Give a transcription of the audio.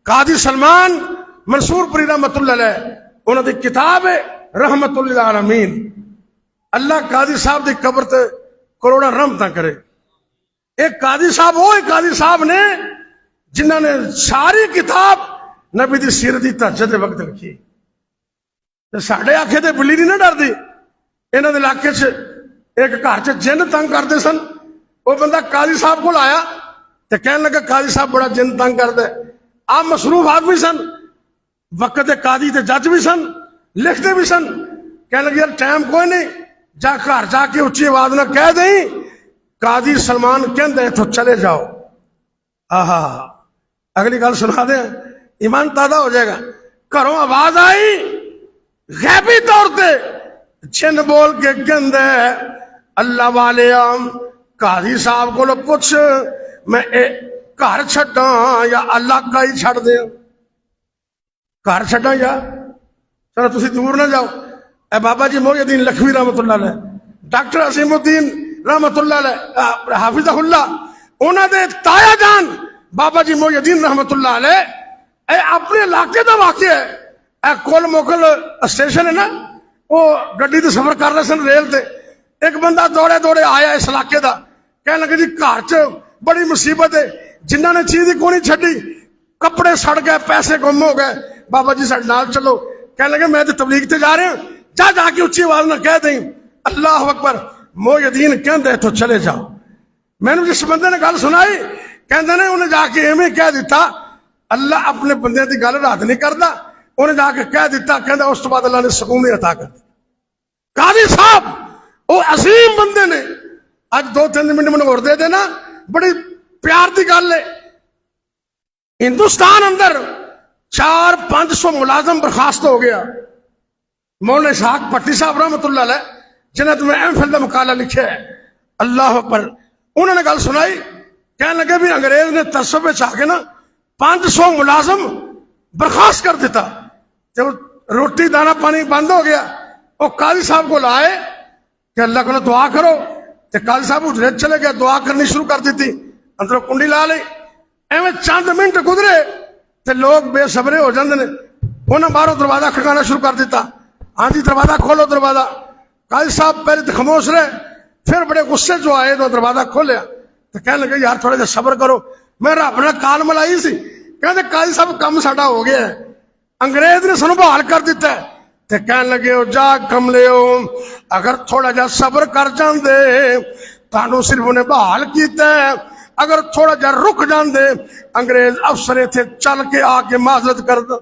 कादी सलमान मंसूरपुरी रहमतुल्लाह अलैह उन्होंने किताब है रहमतुल लिल आलमीन। अल्लाह कादी साहब की कब्र ते करोड़ा रहमत करे। एक कादी साहब वो कादी साहब ने जिन्होंने सारी किताब नबी की सीरत की तहज्जुद के वक्त लिखी। साढ़े आखे ते बिल्ली नहीं ना डरती। इन्हों के इलाके च एक घर च जिन तंग करते सन। वो बंदा कादी साहब को आया तो कह लगा कादी साहब बड़ा जिन तंग करता है। आप मसरूफ आदमी सन, वक्त कादी ते जज भी सन, लिखते भी सन। कह लगे यार टाइम कोई नहीं, जा घर जाके उच्ची आवाज ना कह दे कादी सलमान कहते इथों चले जाओ। आहा अगली गल सुना दे, ईमान ताजा हो जाएगा। घरों आवाज आई गैबी तौर पर जिन बोल के कहते अल्लाह वाले कादी साहब को पुछ मैं घर छड्डा या अल्लाह का ही छड़ दे। घर छड्डा या चलो तुम दूर ना जाओ। ए बाबा जी मोहिउद्दीन लखवी रहमतुल्लाह अलैह, डॉक्टर असीमुद्दीन रहमतुल्लाह अलैह हाफिज़हुल्लाह, उन्होंने ताया जान बाबा जी मोहिउद्दीन रहमतुल्लाह अलैह अपने इलाके का वाकया है। कोल मोकल स्टेशन है ना, वो गड्डी से सफर कर रहे सन रेल से। एक बंदा दौड़े दौड़े आया इस इलाके का, कह लगे जी घर च बड़ी मुसीबत है, जिन्होंने चीज को नहीं छड़ी, कपड़े सड़ गए, पैसे गुम हो गए, बाबा जी साडे नाल चलो। कह लगे मैं तो तबलीग ते जा रहा हूं, जा जाके उच्ची आवाज ना कह दें अल्लाह अकबर। मोहिउद्दीन कहते इथों चले जाओ। मैंने जिस बंदे ने गल सुनाई कहते ने उन्हें जाके इवें कह दिता अल्लाह अपने बंदे की गल रात नहीं करता। उन्हें जाके कह दिता, कहता उस तो बाद अल्लाह ने सुकून अता कर दिया। कादी साहब वो अजीम बंदे ने। अज 2-3 मिनट मैंने और दे देना, बड़ी प्यार की गल है। हिंदुस्तान अंदर 400-500 मुलाजम बर्खास्त हो गया। मौलाना इसहाक भट्टी साहब रहमतुल्लाह अलैह जिन्हें तुम्हें एमफिल का मकाला लिखे है, अल्लाह पर उन्होंने गल सुनाई। कहने लगे भी अंग्रेज ने तसव्वुफ में आके ना 500 मुलाजम बर्खास्त कर दिता। जब रोटी दाना पानी बंद हो गया, वो काजी साहब को लाए कि अल्लाह को दुआ करो। तो काजी साहब उधर चले गए, दुआ करनी शुरू कर दी थी, अंदरों कुंडी ला ली। एवं चंद मिनट गुजरे तो लोग बेसबरे हो जाते हैं। उन्हें बाहरों दरवाजा खड़काना शुरू कर दिता, हाँ जी दरवाजा खोलो दरवाजा। काजी साहब पहले तो खामोश रहे, फिर बड़े गुस्से जो आए तो दरवाजा खोलिया। तो कहने लगे यार थोड़ा जिहा सबर करो, मैं रब ने काल मलाई सी। कहते काजी साहब काम साडा हो गया है, अंग्रेज ने सानू बहाल कर दिता है। तो कह लगे हो जा कमले हो, अगर थोड़ा जा सबर कर जाते तानू सिर्फ उन्हें बहाल किया है, अगर थोड़ा जा रुक जाते अंग्रेज अफसर इत्थे चल के आके माजरत कर दो।